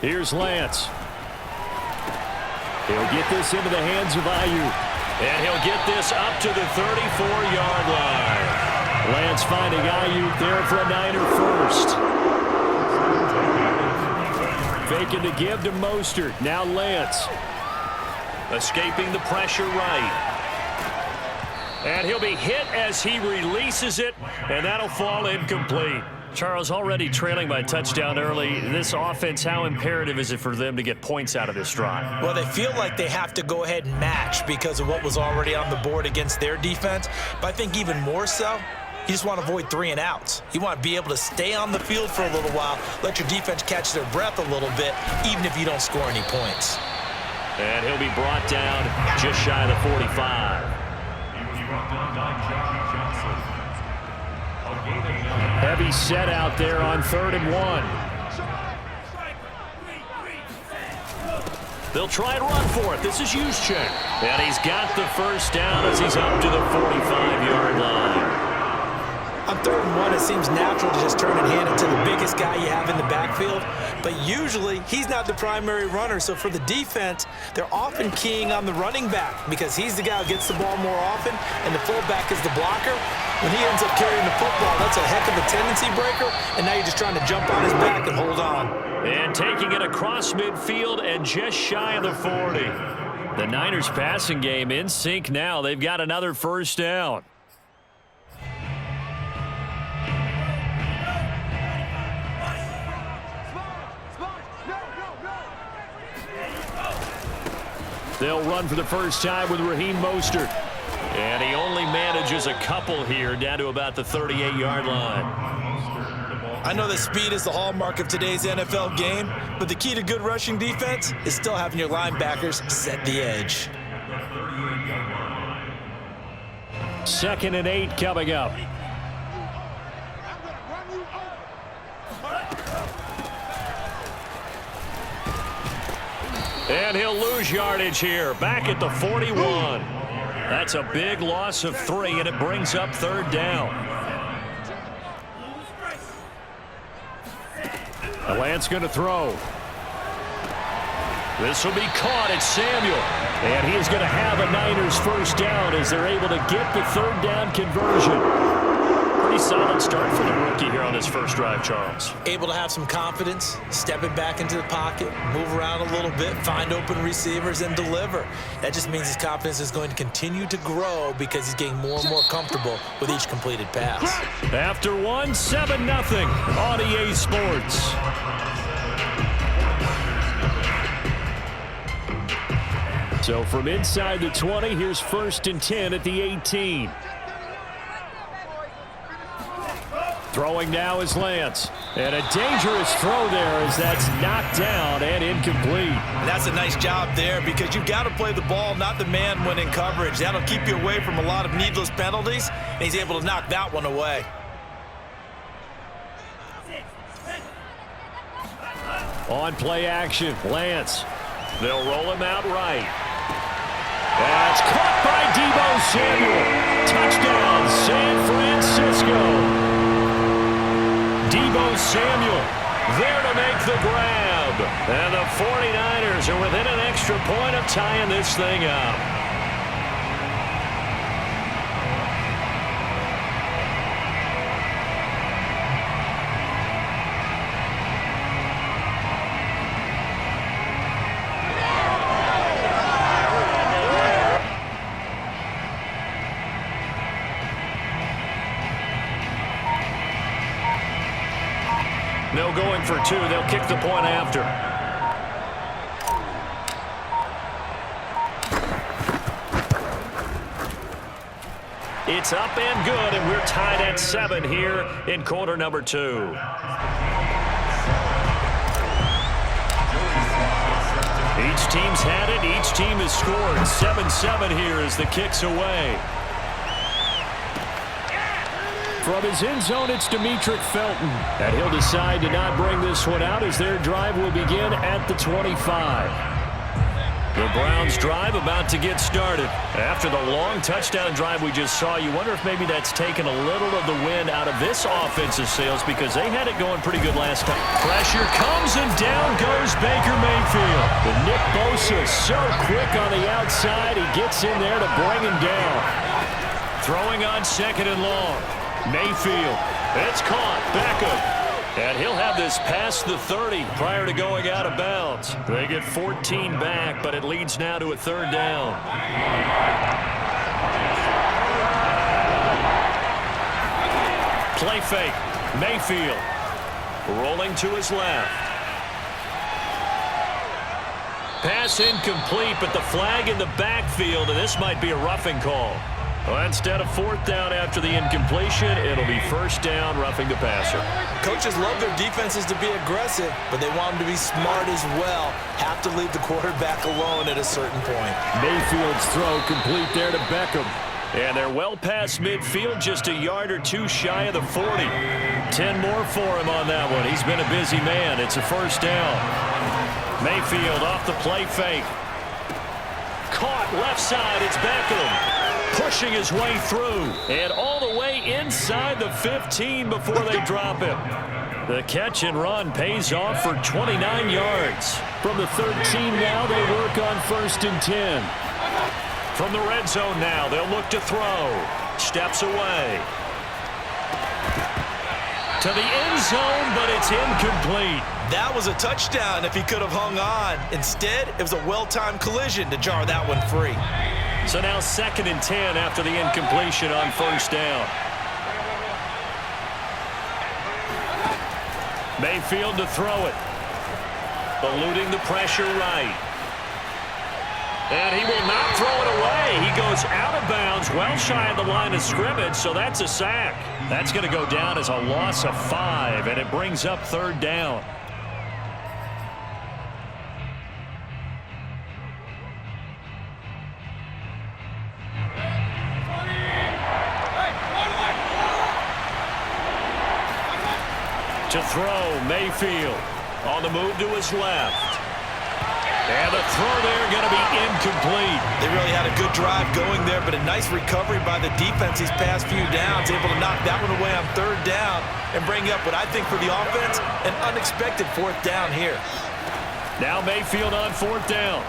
Here's Lance. He'll get this into the hands of Ayuk. And he'll get this up to the 34-yard line. Lance finding Ayuk there for a Niner first. Faking to give to Mostert. Now Lance. Escaping the pressure right. And he'll be hit as he releases it, and that'll fall incomplete. Charles, already trailing by a touchdown early. This offense, how imperative is it for them to get points out of this drive? Well, they feel like they have to go ahead and match because of what was already on the board against their defense. But I think even more so, you just want to avoid 3 and outs. You want to be able to stay on the field for a little while, let your defense catch their breath a little bit, even if you don't score any points. And he'll be brought down just shy of the 45. Heavy set out there on 3rd and 1. They'll try and run for it. This is Juszczyk. And he's got the first down as he's up to the 45-yard line. On 3rd and 1, it seems natural to just turn and hand it to the biggest guy you have in the backfield. But usually, he's not the primary runner. So for the defense, they're often keying on the running back because he's the guy who gets the ball more often, and the fullback is the blocker. When he ends up carrying the football, that's a heck of a tendency breaker, and now you're just trying to jump on his back and hold on. And taking it across midfield and just shy of the 40. The Niners passing game in sync now. They've got another first down. They'll run for the first time with Raheem Mostert. And he only manages a couple here down to about the 38-yard line. I know that speed is the hallmark of today's NFL game, but the key to good rushing defense is still having your linebackers set the edge. 2nd and 8 coming up. And he'll lose yardage here, back at the 41. That's a big loss of 3, and it brings up 3rd down. Lance going to throw. This will be caught. It's Samuel. And he is going to have a Niners first down as they're able to get the 3rd down conversion. Pretty solid start for the rookie here on his first drive, Charles. Able to have some confidence, stepping back into the pocket, move around a little bit, find open receivers, and deliver. That just means his confidence is going to continue to grow because he's getting more and more comfortable with each completed pass. After 1, 7-0 on EA Sports. So from inside the 20, here's 1st and 10 at the 18. Throwing now is Lance. And a dangerous throw there as that's knocked down and incomplete. And that's a nice job there because you've got to play the ball, not the man when in coverage. That'll keep you away from a lot of needless penalties, and he's able to knock that one away. On play action, Lance. They'll roll him out right. That's caught by Deebo Samuel. Touchdown, San Francisco. Deebo Samuel there to make the grab. And the 49ers are within an extra point of tying this thing up. No going for 2. They'll kick the point after. It's up and good, and we're tied at 7 here in quarter number 2. Each team's had it. Each team has scored. 7-7 here as the kick's away. From his end zone, it's Demetric Felton. And he'll decide to not bring this one out as their drive will begin at the 25. The Browns drive about to get started. After the long touchdown drive we just saw, you wonder if maybe that's taken a little of the wind out of this offensive sails because they had it going pretty good last time. Pressure comes and down goes Baker Mayfield. But Nick Bosa so quick on the outside, he gets in there to bring him down. Throwing on 2nd and long. Mayfield. It's caught. Beckham. And he'll have this past the 30 prior to going out of bounds. They get 14 back, but it leads now to a 3rd down. Play fake. Mayfield rolling to his left. Pass incomplete, but the flag in the backfield, and this might be a roughing call. Well, instead of 4th down after the incompletion, it'll be 1st down, roughing the passer. Coaches love their defenses to be aggressive, but they want them to be smart as well. Have to leave the quarterback alone at a certain point. Mayfield's throw complete there to Beckham. And they're well past midfield, just a yard or two shy of the 40. 10 more for him on that one. He's been a busy man. It's a 1st down. Mayfield off the play fake. Caught left side. It's Beckham. Pushing his way through and all the way inside the 15 before they drop him. The catch and run pays off for 29 yards. From the 13 now, they work on 1st and 10. From the red zone now, they'll look to throw. Steps away. To the end zone, but it's incomplete. That was a touchdown if he could have hung on. Instead, it was a well-timed collision to jar that one free. So now 2nd and 10 after the incompletion on 1st down. Mayfield to throw it. Eluding the pressure right. And he will not throw it away. He goes out of bounds, well shy of the line of scrimmage, so that's a sack. That's going to go down as a loss of 5, and it brings up 3rd down. To throw, Mayfield on the move to his left. And the throw there going to be incomplete. They really had a good drive going there, but a nice recovery by the defense these past few downs, able to knock that one away on 3rd down and bring up what I think for the offense, an unexpected 4th down here. Now Mayfield on 4th down.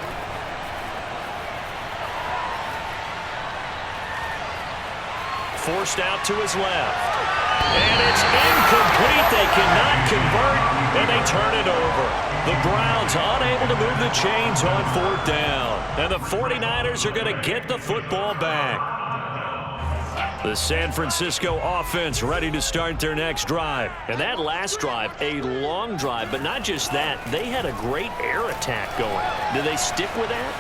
Forced out to his left. And it's incomplete. They cannot convert, and they turn it over. The Browns unable to move the chains on 4th down. And the 49ers are going to get the football back. The San Francisco offense ready to start their next drive. And that last drive, a long drive, but not just that. They had a great air attack going. Do they stick with that?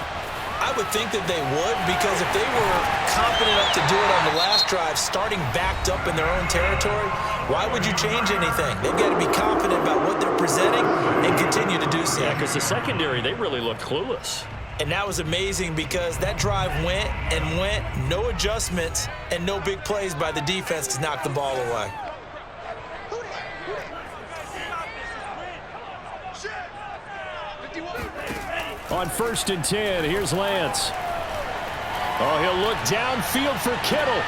I would think that they would, because if they were confident enough to do it on the last drive, starting backed up in their own territory, why would you change anything? They've got to be confident about what they're presenting and continue to do so. Yeah, because the secondary, they really looked clueless. And that was amazing because that drive went and went, no adjustments, and no big plays by the defense to knock the ball away. On 1st and 10, here's Lance. Oh, he'll look downfield for Kittle.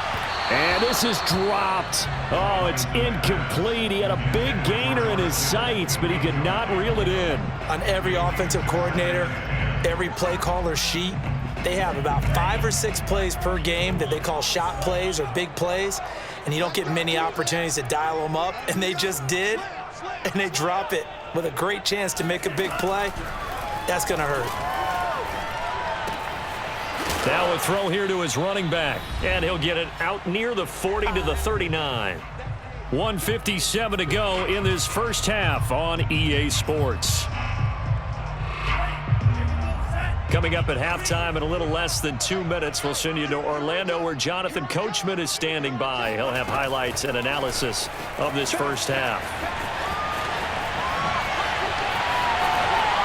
And this is dropped. Oh, it's incomplete. He had a big gainer in his sights, but he could not reel it in. On every offensive coordinator, every play caller sheet, they have about 5 or 6 plays per game that they call shot plays or big plays, and you don't get many opportunities to dial them up, and they just did, and they drop it with a great chance to make a big play. That's going to hurt. Now a throw here to his running back, and he'll get it out near the 40 to the 39. 1:57 to go in this first half on EA Sports. Coming up at halftime in a little less than 2 minutes, we'll send you to Orlando where Jonathan Coachman is standing by. He'll have highlights and analysis of this first half.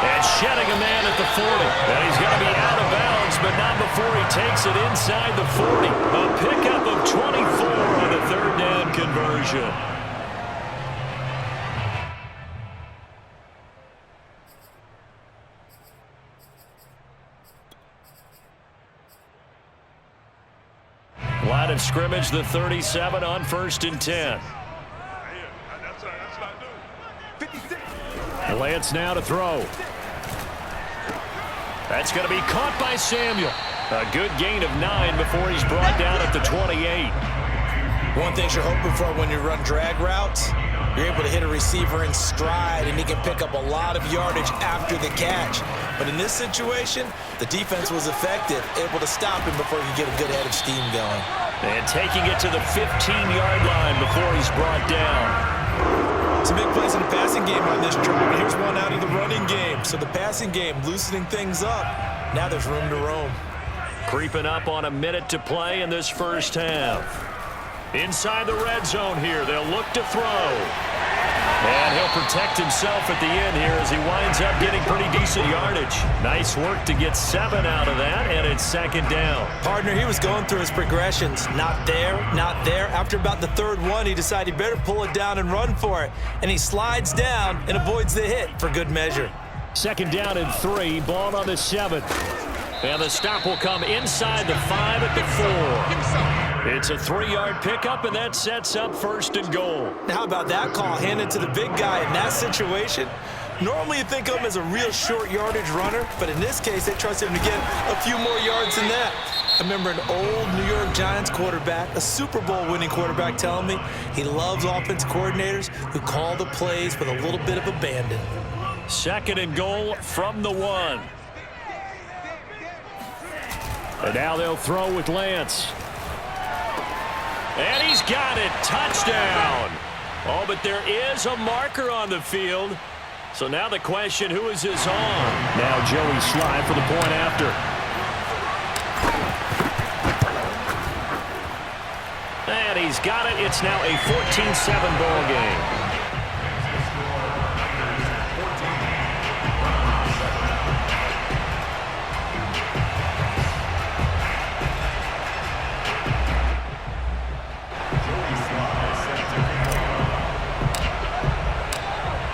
And shedding a man at the 40. And he's going to be out of bounds, but not before he takes it inside the 40. A pickup of 24 on the 3rd down conversion. Line of scrimmage, the 37 on 1st and 10. Lance now to throw. That's going to be caught by Samuel. A good gain of 9 before he's brought down at the 28. One thing you're hoping for when you run drag routes, you're able to hit a receiver in stride, and he can pick up a lot of yardage after the catch. But in this situation, the defense was effective, able to stop him before he could get a good head of steam going. And taking it to the 15-yard line before he's brought down. Some big plays in the passing game on this drive. Here's one out of the running game. So the passing game loosening things up. Now there's room to roam. Creeping up on a minute to play in this first half. Inside the red zone here, they'll look to throw. And he'll protect himself at the end here as he winds up getting pretty decent yardage. Nice work to get 7 out of that, and it's 2nd down. Partner, he was going through his progressions. Not there, not there. After about the 3rd one, he decided he better pull it down and run for it. And he slides down and avoids the hit for good measure. 2nd down and 3, ball on the 7. And the stop will come inside the 5 at the 4. It's a 3-yard pickup, and that sets up 1st and goal. Now, how about that call handed to the big guy in that situation? Normally you think of him as a real short yardage runner, but in this case they trust him to get a few more yards than that. I remember an old New York Giants quarterback, a Super Bowl winning quarterback, telling me he loves offensive coordinators who call the plays with a little bit of abandon. 2nd and goal from the 1. And now they'll throw with Lance. And he's got it. Touchdown. Oh, but there is a marker on the field. So now the question, who is this on? Now Joey Slye for the point after. And he's got it. It's now a 14-7 ball game.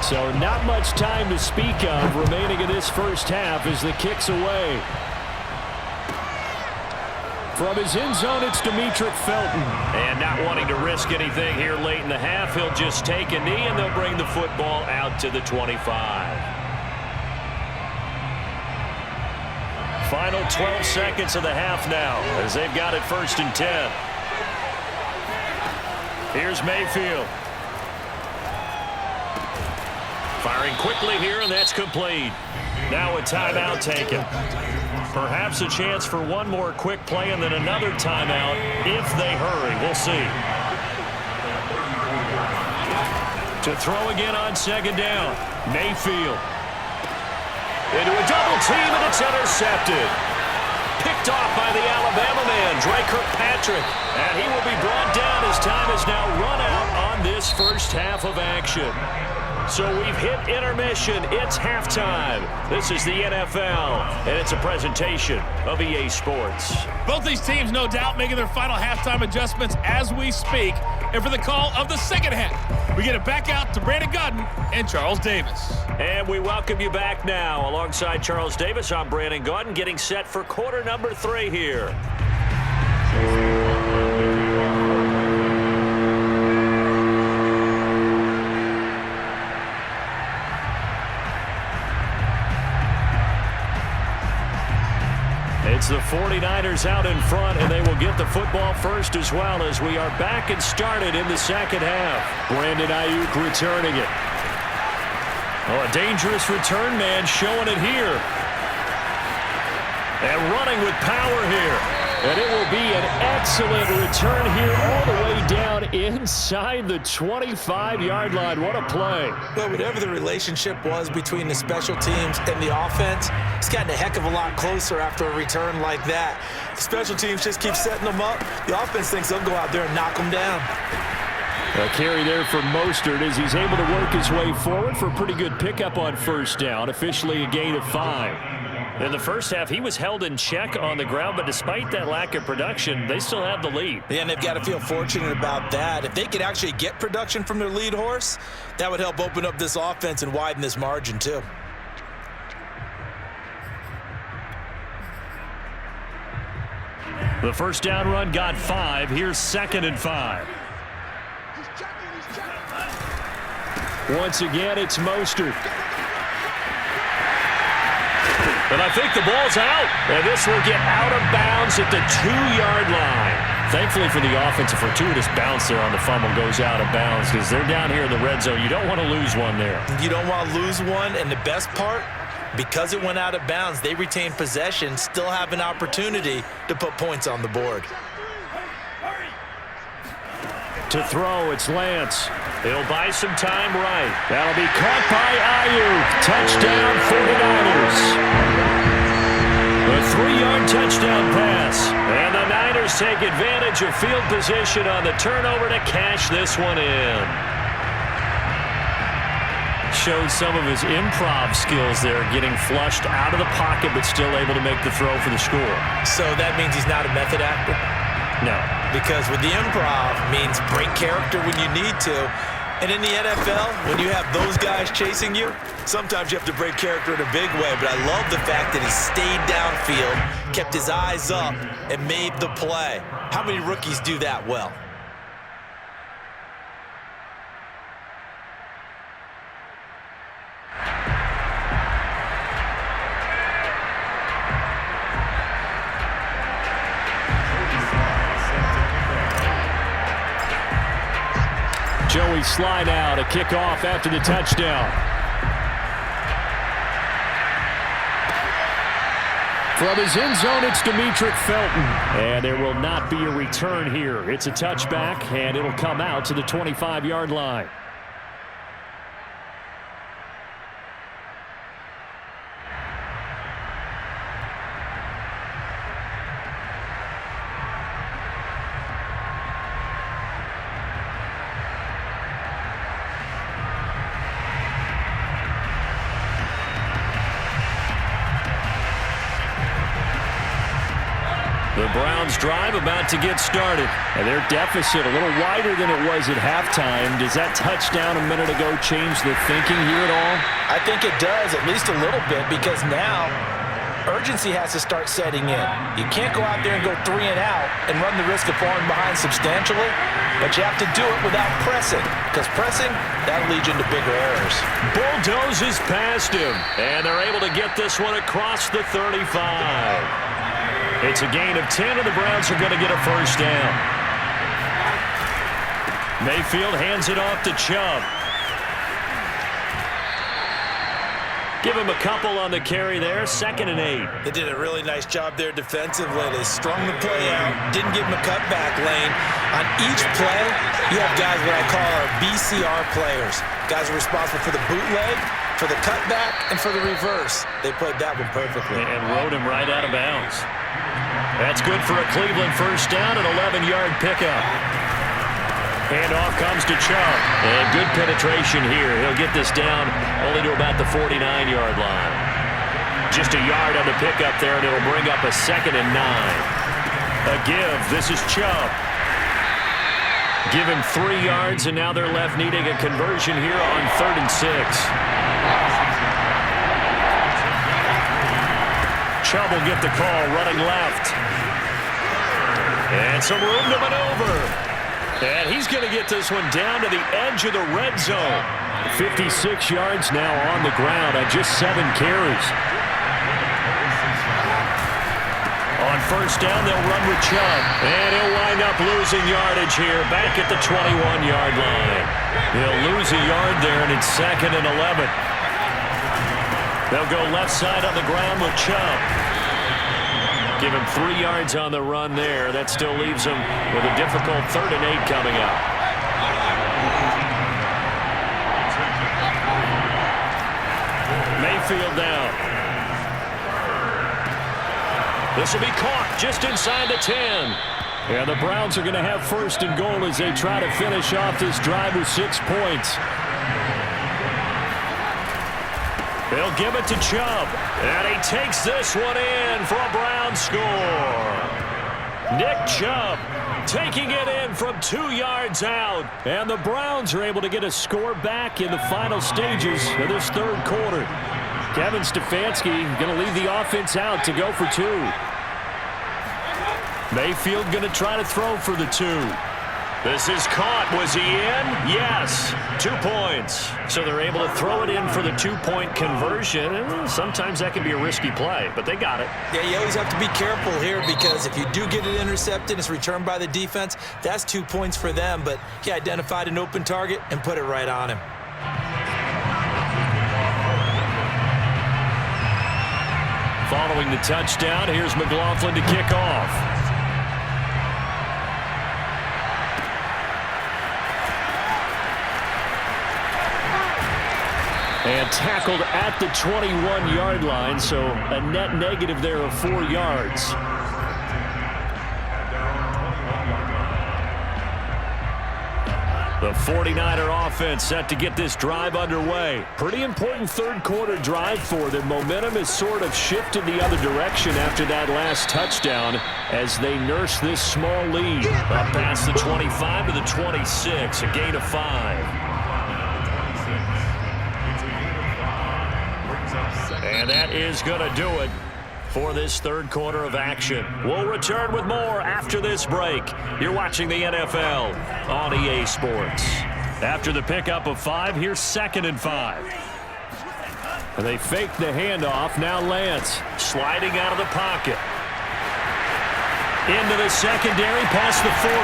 So not much time to speak of remaining in this first half as the kick's away. From his end zone, it's Demetric Felton. And not wanting to risk anything here late in the half, he'll just take a knee, and they'll bring the football out to the 25. Final 12 seconds of the half now as they've got it 1st and 10. Here's Mayfield. Firing quickly here, and that's complete. Now a timeout taken. Perhaps a chance for one more quick play and then another timeout if they hurry. We'll see. To throw again on 2nd down. Mayfield. Into a double team, and it's intercepted. Picked off by the Alabama man, Dre Kirkpatrick. And he will be brought down as time is now run out on this first half of action. So we've hit intermission. It's halftime. This is the NFL, and it's a presentation of EA Sports. Both these teams, no doubt, making their final halftime adjustments as we speak. And for the call of the second half, we get it back out to Brandon Gaudin and Charles Davis. And we welcome you back now. Alongside Charles Davis, I'm Brandon Gaudin, getting set for quarter number 3 here. It's the 49ers out in front, and they will get the football first as well as we are back and started in the second half. Brandon Ayuk returning it. Oh, a dangerous return man showing it here. And running with power here. And it will be an excellent return here all the way down inside the 25-yard line. What a play. Well, whatever the relationship was between the special teams and the offense, it's gotten a heck of a lot closer after a return like that. The special teams just keep setting them up. The offense thinks they'll go out there and knock them down. A carry there for Mostert as he's able to work his way forward for a pretty good pickup on 1st down. Officially a gain of 5. In the first half, he was held in check on the ground, but despite that lack of production, they still have the lead. Yeah, and they've got to feel fortunate about that. If they could actually get production from their lead horse, that would help open up this offense and widen this margin too. The first down run got 5. Here's 2nd and 5. Once again, it's Mostert. And I think the ball's out. And this will get out of bounds at the 2-yard line. Thankfully for the offense, a fortuitous bounce there on the fumble goes out of bounds because they're down here in the red zone. You don't want to lose one there. You don't want to lose one, and the best part, because it went out of bounds, they retain possession, still have an opportunity to put points on the board. To throw, it's Lance. He'll buy some time right. That'll be caught by Ayuk. Touchdown, 49ers. A 3-yard touchdown pass. And the Niners take advantage of field position on the turnover to cash this one in. Showed some of his improv skills there, getting flushed out of the pocket but still able to make the throw for the score. So that means he's not a method actor? No. Because with the improv means break character when you need to. And in the NFL, when you have those guys chasing you, sometimes you have to break character in a big way. But I love the fact that he stayed downfield, kept his eyes up, and made the play. How many rookies do that well? Joey slide out, a kickoff after the touchdown. From his end zone, it's Demetric Felton. And there will not be a return here. It's a touchback, and it'll come out to the 25-yard line. The Browns drive about to get started. And their deficit a little wider than it was at halftime. Does that touchdown a minute ago change the thinking here at all? I think it does, at least a little bit, because now urgency has to start setting in. You can't go out there and go 3 and out and run the risk of falling behind substantially, but you have to do it without pressing, because pressing, that'll lead you into bigger errors. Bulldozes past him, and they're able to get this one across the 35. It's a gain of 10, and the Browns are going to get a first down. Mayfield hands it off to Chubb. Give him a couple on the carry there, 2nd and 8. They did a really nice job there defensively. They strung the play out, didn't give him a cutback lane. On each play, you have guys what I call our BCR players. Guys are responsible for the bootleg, for the cutback, and for the reverse. They played that one perfectly. And rode him right out of bounds. That's good for a Cleveland first down, an 11-yard pickup. Handoff comes to Chubb. And good penetration here. He'll get this down only to about the 49-yard line. Just a yard on the pickup there, and it'll bring up a 2nd and 9. A give. This is Chubb. Give him 3 yards, and now they're left needing a conversion here on 3rd and 6. Chubb will get the call, running left. And some room to maneuver. And he's going to get this one down to the edge of the red zone. 56 yards now on the ground on just 7 carries. On first down, they'll run with Chubb. And he'll wind up losing yardage here, back at the 21-yard line. He'll lose a yard there, and it's 2nd and 11. They'll go left side on the ground with Chubb. Give him 3 yards on the run there. That still leaves him with a difficult 3rd and 8 coming up. Mayfield down. This will be caught just inside the 10. And the Browns are going to have 1st and goal as they try to finish off this drive with 6 points. They'll give it to Chubb, and he takes this one in for a Browns score. Nick Chubb taking it in from 2 yards out, and the Browns are able to get a score back in the final stages of this 3rd quarter. Kevin Stefanski going to lead the offense out to go for 2. Mayfield going to try to throw for the 2. This is caught. Was he in? Yes. 2 points. So they're able to throw it in for the 2-point conversion. And sometimes that can be a risky play, but they got it. Yeah, you always have to be careful here because if you do get it intercepted, it's returned by the defense. That's 2 points for them, but he identified an open target and put it right on him. Following the touchdown, here's McLaughlin to kick off. And tackled at the 21-yard line, so a net negative there of 4 yards. The 49er offense set to get this drive underway. Pretty important third-quarter drive for them. Momentum has sort of shifted the other direction after that last touchdown as they nurse this small lead. Up past the 25 to the 26, a gain of 5. And that is going to do it for this third quarter of action. We'll return with more after this break. You're watching the NFL on EA Sports. After the pickup of 5, here's 2nd and 5. And they fake the handoff. Now Lance sliding out of the pocket. Into the secondary past the 40.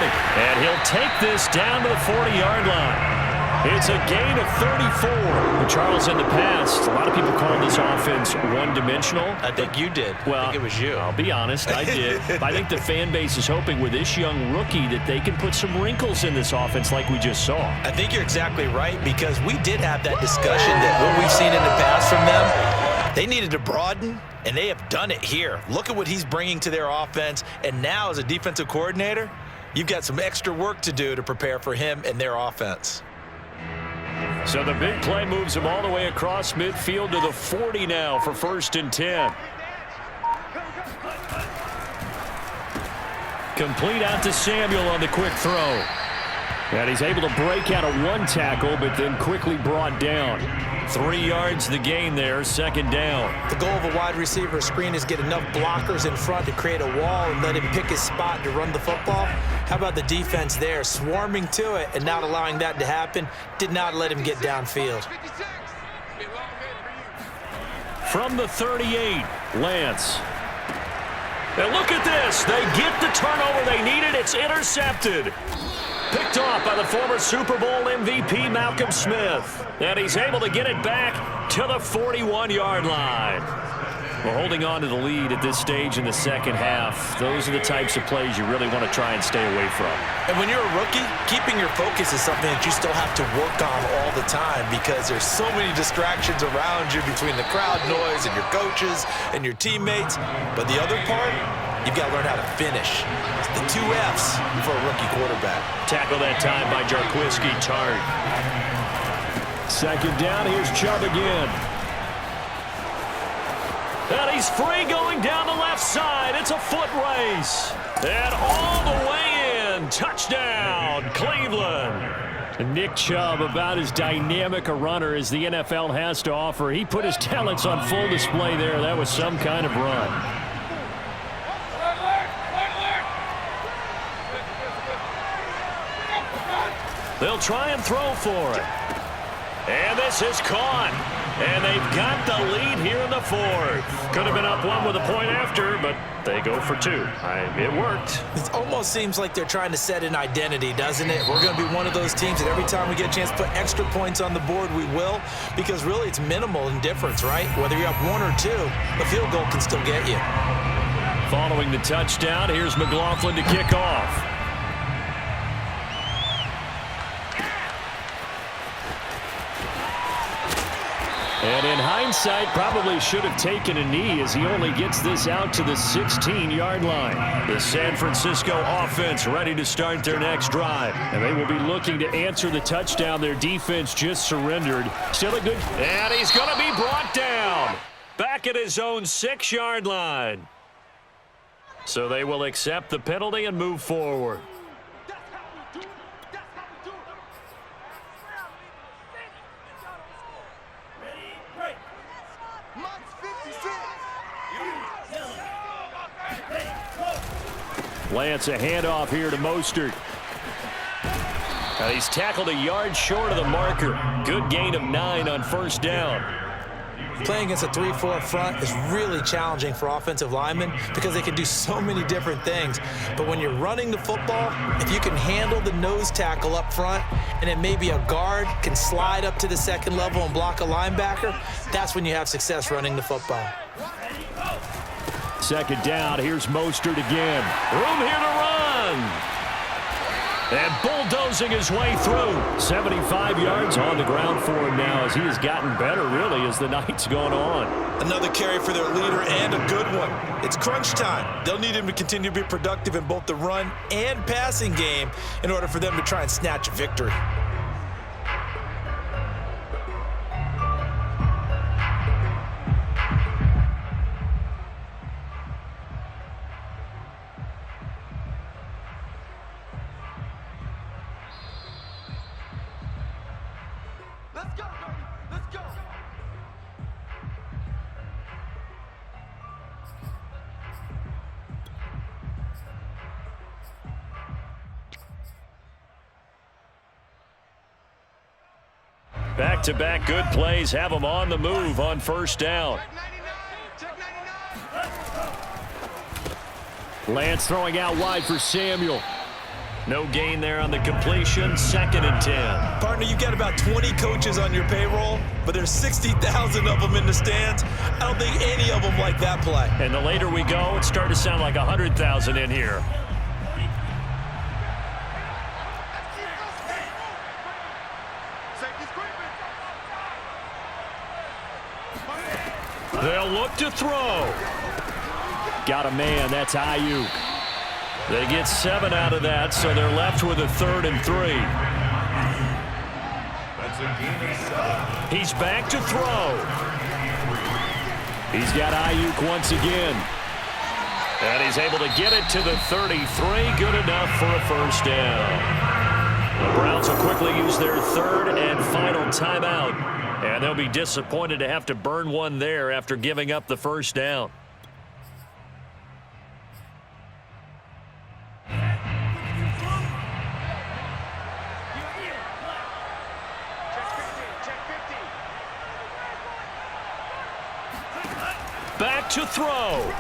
And he'll take this down to the 40-yard line. It's a gain of 34. And Charles, in the past, a lot of people call this offense one-dimensional. I think you did. Well, I think it was you. I'll be honest, I did. I think the fan base is hoping with this young rookie that they can put some wrinkles in this offense like we just saw. I think you're exactly right because we did have that discussion that what we've seen in the past from them, they needed to broaden, and they have done it here. Look at what he's bringing to their offense, and now as a defensive coordinator, you've got some extra work to do to prepare for him and their offense. So the big play moves him all the way across midfield to the 40 now for 1st and 10. Complete out to Samuel on the quick throw. And he's able to break out of 1 tackle, but then quickly brought down. 3 yards the gain there, 2nd down. The goal of a wide receiver screen is get enough blockers in front to create a wall and let him pick his spot to run the football. How about the defense there, swarming to it and not allowing that to happen? Did not let him get downfield. From the 38, Lance. And look at this. They get the turnover they needed. It's intercepted. Picked off by the former Super Bowl MVP Malcolm Smith. And he's able to get it back to the 41-yard line. Well, holding on to the lead at this stage in the second half, those are the types of plays you really want to try and stay away from. And when you're a rookie, keeping your focus is something that you still have to work on all the time because there's so many distractions around you between the crowd noise and your coaches and your teammates. But the other part, you've got to learn how to finish. It's the 2 F's for a rookie quarterback. Tackle that time by Jarquiski Tart. 2nd down, here's Chubb again. And he's free going down the left side. It's a foot race. And all the way in. Touchdown, Cleveland. Nick Chubb, about as dynamic a runner as the NFL has to offer. He put his talents on full display there. That was some kind of run. They'll try and throw for it. And this is caught. And they've got the lead here in the 4th. Could have been up 1 with a point after, but they go for 2. It worked. It almost seems like they're trying to set an identity, doesn't it? We're going to be one of those teams that every time we get a chance to put extra points on the board, we will. Because really it's minimal in difference, right? Whether you're up 1 or 2, the field goal can still get you. Following the touchdown, here's McLaughlin to kick off. And in hindsight, probably should have taken a knee as he only gets this out to the 16-yard line. The San Francisco offense ready to start their next drive. And they will be looking to answer the touchdown their defense just surrendered. Still a good... And he's going to be brought down. Back at his own 6-yard line. So they will accept the penalty and move forward. Lance a handoff here to Mostert. He's tackled a yard short of the marker. Good gain of 9 on first down. Playing against a 3-4 front is really challenging for offensive linemen because they can do so many different things. But when you're running the football, if you can handle the nose tackle up front and then maybe a guard can slide up to the second level and block a linebacker, that's when you have success running the football. Second down, here's Mostert again. Room here to run. And bulldozing his way through. 75 yards on the ground for him now as he has gotten better, really, as the night's gone on. Another carry for their leader and a good one. It's crunch time. They'll need him to continue to be productive in both the run and passing game in order for them to try and snatch a victory. Back-to-back good plays have them on the move on first down. Lance throwing out wide for Samuel. No gain there on the completion. 2nd and 10. Partner, you've got about 20 coaches on your payroll, but there's 60,000 of them in the stands. I don't think any of them like that play. And the later we go, it's starting to sound like 100,000 in here. They'll look to throw. Got a man, that's Ayuk. They get 7 out of that, so they're left with a 3rd and 3. He's back to throw. He's got Ayuk once again. And he's able to get it to the 33. Good enough for a first down. The Browns will quickly use their 3rd and final timeout. And they'll be disappointed to have to burn one there after giving up the first down. Back to throw.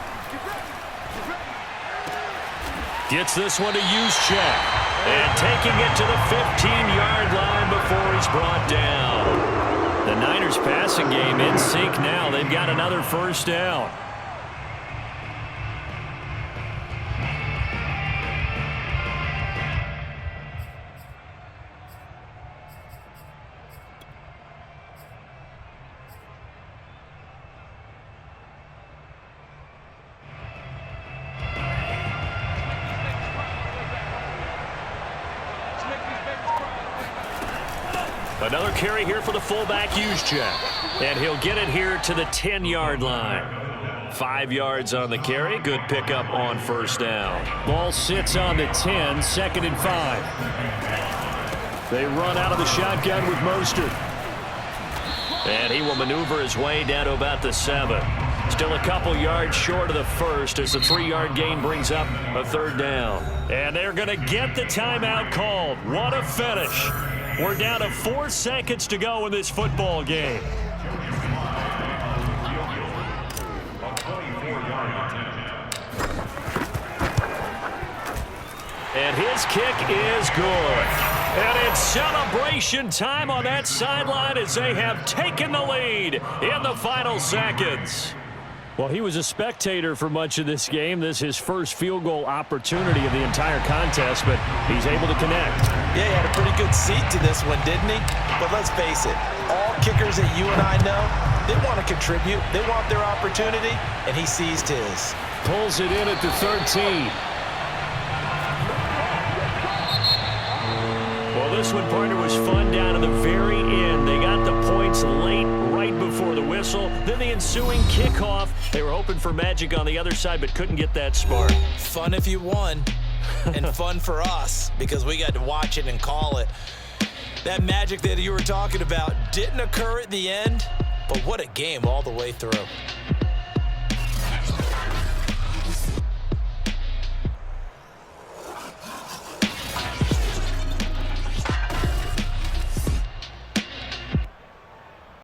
Gets this one to Juszczyk. And taking it to the 15-yard line before he's brought down. The Niners passing game in sync now. They've got another first down. Another carry here for the fullback, Juszczyk. And he'll get it here to the 10-yard line. 5 yards on the carry. Good pickup on first down. Ball sits on the 10, 2nd and 5. They run out of the shotgun with Mostert. And he will maneuver his way down to about the 7. Still a couple yards short of the first as the 3-yard gain brings up a 3rd down. And they're going to get the timeout called. What a finish. We're down to 4 seconds to go in this football game. And his kick is good. And it's celebration time on that sideline as they have taken the lead in the final seconds. Well, he was a spectator for much of this game. This is his first field goal opportunity of the entire contest, but he's able to connect. Yeah, he had a pretty good seat to this one, didn't he? But let's face it, all kickers that you and I know, they want to contribute. They want their opportunity, and he seized his. Pulls it in at the 13. Well, this one, partner, was fun down to the very end. They got the points late, right before the whistle. Then the ensuing kickoff. They were hoping for magic on the other side, but couldn't get that spark. Fun if you won, and fun for us because we got to watch it and call it. That magic that you were talking about didn't occur at the end, but what a game all the way through.